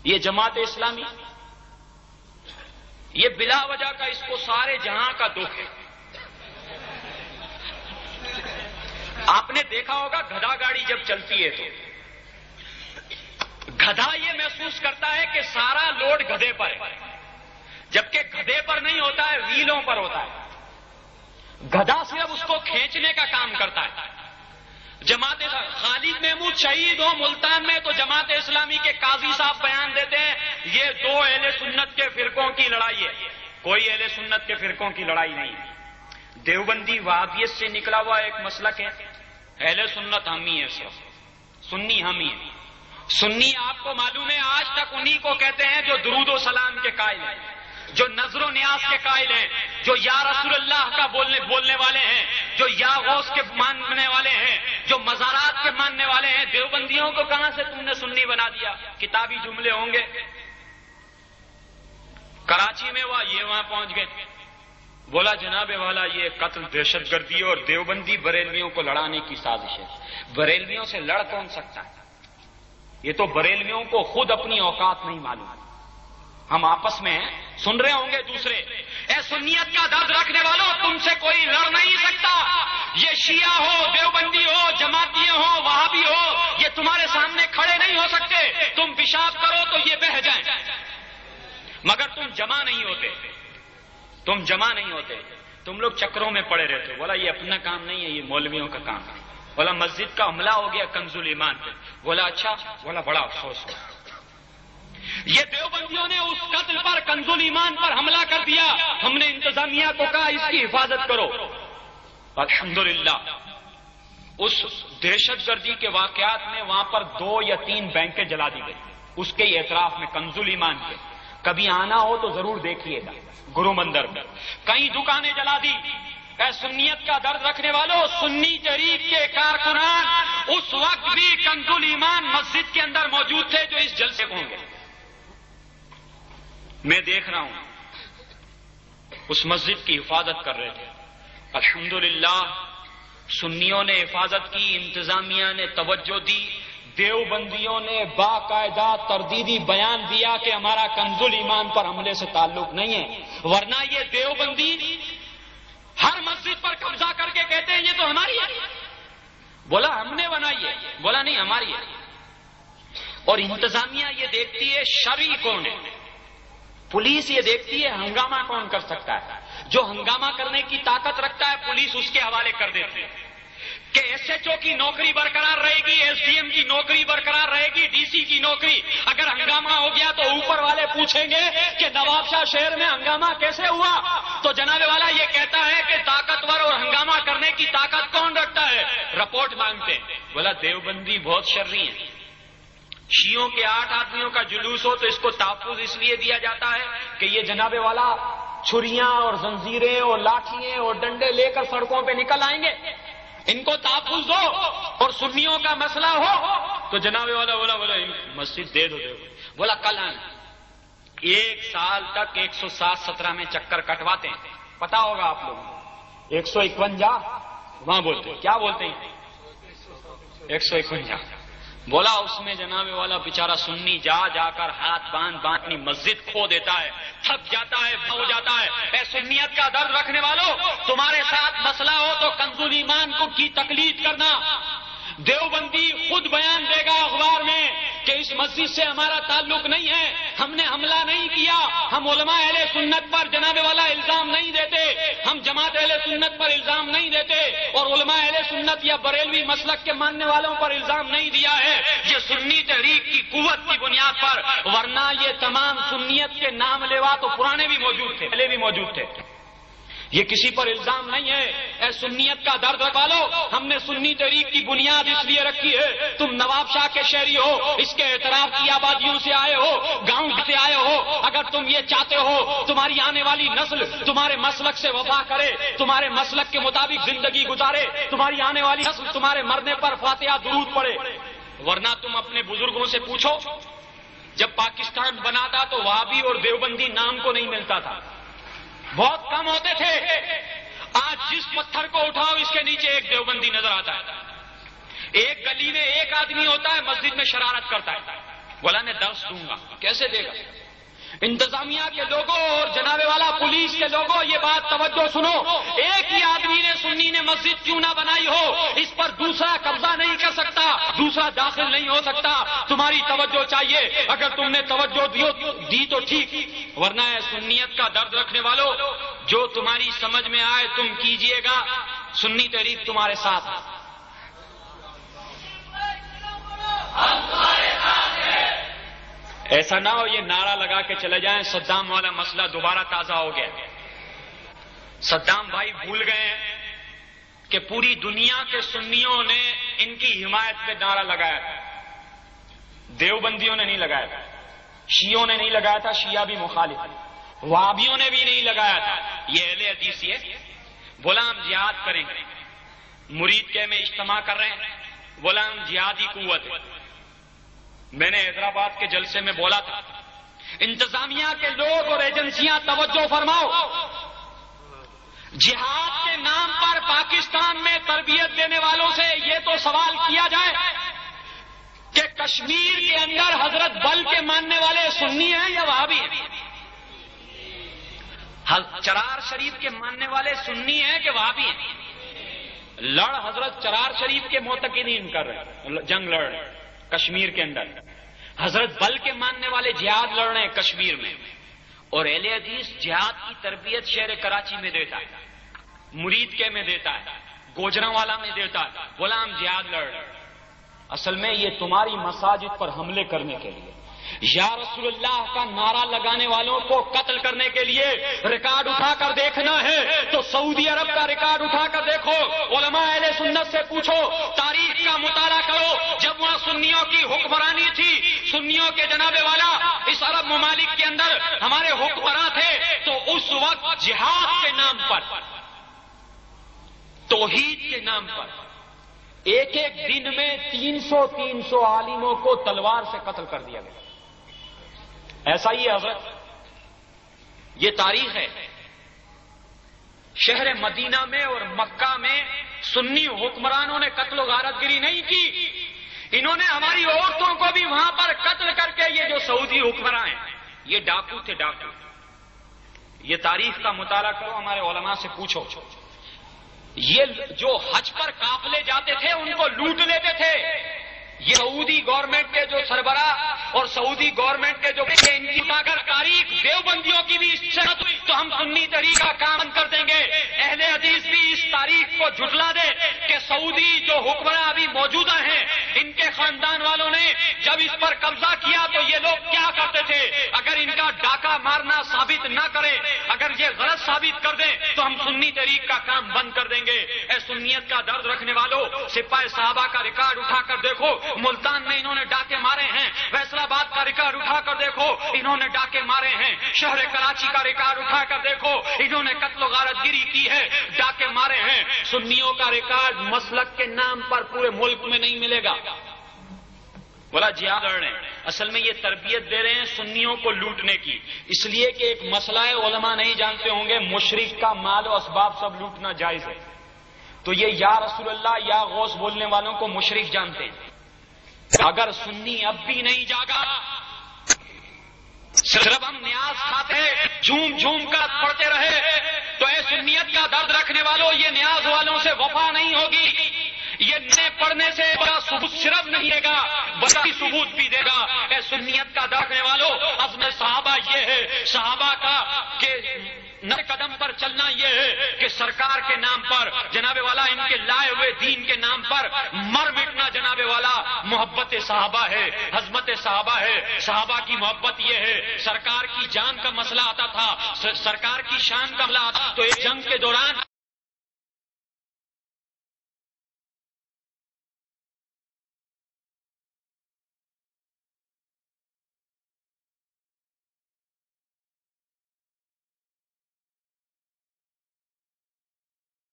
یہ جماعت اسلامی، یہ بلا وجہ کا اس کو سارے جہاں کا دکھ ہے۔ آپ نے دیکھا ہوگا گدھا گاڑی جب چلتی ہے تو گدھا یہ محسوس کرتا ہے کہ سارا لوڈ گدھے پر ہے، جبکہ گدھے پر نہیں ہوتا ہے، ویلوں پر ہوتا ہے۔ گدھا صرف اس کو کھینچنے کا کام کرتا ہے۔ جماعت خالد محمود شہید ہو ملتان میں تو جماعت اسلامی کے قاضی صاحب بیان دیتے ہیں یہ دو اہل سنت کے فرقوں کی لڑائی ہے، کوئی اہل سنت کے فرقوں کی لڑائی نہیں ہے۔ دیوبندی وہابیت سے نکلا ہوا ایک مسلک ہے، اہل سنت ہم ہی ہے، صرف سنی ہم ہی ہیں۔ سنی آپ کو معلوم ہے آج تک انہی کو کہتے ہیں جو درود و سلام کے قائل ہیں، جو نظر و نیاز کے قائل ہیں، جو یا رسول اللہ کا بولنے والے ہیں، جو یا غوث کے ماننے والے ہیں، جو مزارات کے ماننے والے ہیں۔ دیوبندیوں کو کہاں سے تم نے سنی بنا دیا؟ کتابی جملے ہوں گے۔ کراچی میں وہاں پہنچ گئے، بولا جناب والا یہ قتل دہشت گردی اور دیوبندی بریلویوں کو لڑانے کی سازش ہے۔ بریلویوں سے لڑ کون سکتا ہے؟ یہ تو بریلویوں کو خود اپنی اوقات نہیں معلوم۔ ہم آپس میں سن رہے ہوں گے دوسرے، اے سنیت کا درد رکھنے والوں تم سے کوئی لڑ نہیں سکتا، یہ شیعہ ہو، دیوبندی ہو، جماعتی ہو، وہابی ہو، یہ تمہارے سامنے کھڑے نہیں ہو سکتے۔ تم پیشاب کرو تو یہ بہہ جائیں، مگر تم جمع نہیں ہوتے، تم جمع نہیں ہوتے، تم لوگ چکروں میں پڑے رہتے ہو۔ بولا یہ اپنا کام نہیں ہے، یہ مولویوں کا کام ہے۔ بولا مسجد کا حملہ ہو گیا کنز الایمان پہ۔ بولا اچھا، بولا بڑا افسوس ہو، یہ دیوبندیوں نے اس قتل پر کنز الایمان پر حملہ کر دیا، ہم نے انتظامیہ کو کہا اس کی حفاظت کرو۔ الحمدللہ اس دہشت گردی کے واقعات میں وہاں پر 2 یا 3 بینکیں جلا دی گئی، اس کے اعتراف میں کنز الایمان کے۔ کبھی آنا ہو تو ضرور دیکھیے گا، گرو مندر میں کئی دکانیں جلا دی۔ اے سنیت کا درد رکھنے والوں، سنی تحریک کے کارکنان اس وقت بھی کنز الایمان مسجد کے اندر موجود تھے جو اس جلسے کو ہوں گے۔ میں دیکھ رہا ہوں اس مسجد کی حفاظت کر رہے تھے۔ الحمدللہ سنیوں نے حفاظت کی، انتظامیہ نے توجہ دی، دیوبندیوں نے باقاعدہ تردیدی بیان دیا کہ ہمارا کنز الایمان پر حملے سے تعلق نہیں ہے، ورنہ یہ دیوبندی ہر مسجد پر قبضہ کر کے کہتے ہیں یہ تو ہماری ہے۔ بولا ہم نے بنائی ہے، بولا نہیں ہماری ہے۔ اور انتظامیہ یہ دیکھتی ہے شرعی کون ہے، پولیس یہ دیکھتی ہے ہنگامہ کون کر سکتا ہے، جو ہنگامہ کرنے کی طاقت رکھتا ہے پولیس اس کے حوالے کر دیتی ہے کہ ایس ایچ او کی نوکری برقرار رہے گی، ایس ڈی ایم کی نوکری برقرار رہے گی، ڈی سی کی نوکری۔ اگر ہنگامہ ہو گیا تو اوپر والے پوچھیں گے کہ نواب شاہ شہر میں ہنگامہ کیسے ہوا؟ تو جناب والا یہ کہتا ہے کہ طاقتور اور ہنگامہ کرنے کی طاقت کون رکھتا ہے؟ رپورٹ مانگتے ہیں۔ بولا دیوبندی بہت شرری ہیں، شیعوں کے 8 آدمیوں کا جلوس ہو تو اس کو تحفظ اس لیے دیا جاتا ہے کہ یہ جناب والا چھریاں اور زنجیریں اور لاٹھیاں اور ڈنڈے لے کر سڑکوں پہ نکل آئیں گے، ان کو تحفظ دو۔ اور سنیوں کا مسئلہ ہو تو جناب والا بولا مسجد دے دو۔ بولا کل آنا۔ 1 سال تک 107-17 میں چکر کٹواتے ہیں، پتا ہوگا آپ لوگ 151 وہاں بولتے ہیں، کیا بولتے ہیں 151۔ بولا اس میں جناب والا بیچارہ سنی جا جا کر ہاتھ باندھ اپنی مسجد کھو دیتا ہے، تھک جاتا ہے، ہو جاتا ہے۔ اے سنیت کا درد رکھنے والوں، تمہارے ساتھ مسئلہ ہو تو کنز الایمان کو کی تقلید کرنا۔ دیوبندی خود بیان دے گا اخبار میں کہ اس مسجد سے ہمارا تعلق نہیں ہے، ہم نے حملہ نہیں کیا، ہم علماء اہل سنت پر جناب والا الزام نہیں دیتے، ہم جماعت اہل سنت پر الزام نہیں دیتے، اور علماء اہل سنت یا بریلوی مسلک کے ماننے والوں پر الزام نہیں دیا ہے، یہ سنی تحریک کی قوت کی بنیاد پر، ورنہ یہ تمام سنیت کے نام لیوا تو پرانے بھی موجود تھے، پہلے بھی موجود تھے، یہ کسی پر الزام نہیں ہے۔ اے سنیت کا درد رکھو، ہم نے سنی تحریک کی بنیاد اس لیے رکھی ہے، تم نواب شاہ کے شہری ہو، اس کے اعتراف کی آبادیوں سے آئے ہو، گاؤں سے آئے ہو، اگر تم یہ چاہتے ہو تمہاری آنے والی نسل تمہارے مسلک سے وفا کرے، تمہارے مسلک کے مطابق زندگی گزارے، تمہاری آنے والی نسل تمہارے مرنے پر فاتحہ درود پڑے، ورنہ تم اپنے بزرگوں سے پوچھو، جب پاکستان بنا تھا تو وہابی اور دیوبندی نام کو نہیں ملتا تھا، بہت کم ہوتے تھے۔ آج جس پتھر کو اٹھاؤ اس کے نیچے ایک دیوبندی نظر آتا ہے، ایک گلی میں ایک آدمی ہوتا ہے مسجد میں شرارت کرتا ہے، بولا میں درس دوں گا. کیسے دے گا؟ انتظامیہ کے لوگوں اور جناب والا پولیس کے لوگوں یہ بات توجہ سنو، ایک ہی آدمی نے سنی نے مسجد کیوں نہ بنائی ہو، اس پر دوسرا قبضہ نہیں کر سکتا، دوسرا داخل نہیں ہو سکتا. تمہاری توجہ چاہیے، اگر تم نے توجہ دی تو ٹھیک، ورنہ ہے سنیت کا درد رکھنے والوں، جو تمہاری سمجھ میں آئے تم کیجئے گا، سنی تحریک تمہارے ساتھ. ایسا نہ ہو یہ نعرہ لگا کے چلے جائیں صدام والا مسئلہ دوبارہ تازہ ہو گیا. صدام بھائی بھول گئے کہ پوری دنیا کے سنیوں نے ان کی حمایت میں نعرہ لگایا تھا. دیوبندیوں نے نہیں لگایا تھا، شیعوں نے نہیں لگایا تھا، شیعہ بھی مخالف تھے، وہابیوں نے بھی نہیں لگایا تھا. یہ اہل حدیث ہے. بولا ہم جہاد کریں گے. مرید کے میں اجتماع کر رہے ہیں، بولا ہم جہادی قوت ہے. میں نے حیدرآباد کے جلسے میں بولا تھا، انتظامیہ کے لوگ اور ایجنسیاں توجہ فرماؤ، جہاد کے نام پر پاکستان میں تربیت دینے والوں سے یہ تو سوال کیا جائے کہ کشمیر کے اندر حضرت بل کے ماننے والے سنی ہیں یا وہابی ہیں؟ چرار شریف کے ماننے والے سنی ہیں کہ وہابی ہیں؟ لڑ حضرت چرار شریف کے معتقدین کر رہے ہیں، جنگ لڑ رہے ہیں کشمیر کے اندر. حضرت بل کے ماننے والے جہاد لڑ رہے ہیں کشمیر میں، اور اہل حدیث جہاد کی تربیت شہر کراچی میں دیتا ہے، مرید کے میں دیتا ہے، گوجرانوالا میں دیتا ہے. بولا ہم جہاد لڑ رہے ہیں. اصل میں یہ تمہاری مساجد پر حملے کرنے کے لیے، یا رسول اللہ کا نعرہ لگانے والوں کو قتل کرنے کے لیے ریکارڈ اٹھا کر دیکھنا ہے تو سعودی عرب کا ریکارڈ اٹھا کر دیکھو، علماء اہل سنت سے پوچھو، تاریخ کا مطالعہ کرو. جب وہاں سنیوں کی حکمرانی تھی، سنیوں کے جناب والا اس عرب ممالک کے اندر ہمارے حکمراں تھے، تو اس وقت جہاد کے نام پر، توحید کے نام پر ایک ایک دن میں 300 عالموں کو تلوار سے قتل کر دیا گیا. ایسا ہی ہے حضرت، یہ تاریخ ہے. شہر مدینہ میں اور مکہ میں سنی حکمرانوں نے قتل و غارت گری نہیں کی، انہوں نے ہماری عورتوں کو بھی وہاں پر قتل کر کے، یہ جو سعودی حکمراں ہیں یہ ڈاکو تھے، ڈاکو. یہ تاریخ کا مطالعہ کرو، ہمارے علماء سے پوچھو. یہ جو حج پر قافلے جاتے تھے ان کو لوٹ لیتے تھے. یہ سعودی گورنمنٹ کے جو سربراہ اور سعودی گورنمنٹ کے جو اگر تاریخ دیوبندیوں کی بھی اس سے تو ہم سنی تحریک کا کام بند کر دیں گے. اہل حدیث بھی اس تاریخ کو جھٹلا دے کہ سعودی جو حکمراں ابھی موجودہ ہیں، ان کے خاندان والوں نے جب اس پر قبضہ کیا تو یہ لوگ کیا کرتے تھے. اگر ان کا ڈاکہ مارنا ثابت نہ کرے، اگر یہ غلط ثابت کر دیں تو ہم سنی تحریک کا کام بند کر دیں گے. اے سنیت کا درد رکھنے والوں، سپاہ صحابہ کا ریکارڈ اٹھا کر دیکھو، ملتان میں انہوں نے ڈاکے مارے ہیں. فیصل آباد کا ریکارڈ اٹھا کر دیکھو، انہوں نے ڈاکے مارے ہیں. شہر کراچی کا ریکارڈ اٹھا کر دیکھو، انہوں نے قتل و غارت گری کی ہے، ڈاکے مارے ہیں. سنیوں کا ریکارڈ مسلک کے نام پر پورے ملک میں نہیں ملے گا. بولا جہاد لڑ رہے ہیں، اصل میں یہ تربیت دے رہے ہیں سنیوں کو لوٹنے کی. اس لیے کہ ایک مسئلہ ہے، علماء نہیں جانتے ہوں گے، مشرک کا مال و اسباب سب لوٹنا جائز ہے. تو یہ یا رسول اللہ یا غوث بولنے والوں کو مشرک جانتے ہیں. اگر سنی اب بھی نہیں جاگا، صرف ہم نیاز کھاتے جھوم جھوم کر پڑھتے رہے، تو اے سنیت کا درد رکھنے والوں، یہ نیاز والوں سے وفا نہیں ہوگی. یہ نئے پڑھنے سے بڑا ثبوت صرف نہیں دے گا، بڑا ثبوت بھی دے گا. اے سنیت کا درد رکھنے والوں، عزم صحابہ یہ ہے، صحابہ کا کہ نئے قدم پر چلنا یہ ہے کہ سرکار کے نام پر، جناب والا ان کے لائے ہوئے دین کے نام پر مر مٹنا جناب والا محبت صحابہ ہے، عظمت صحابہ ہے. صحابہ کی محبت یہ ہے. سرکار کی جان کا مسئلہ آتا تھا، سرکار کی شان کا مسئلہ آتا تو ایک جنگ کے دوران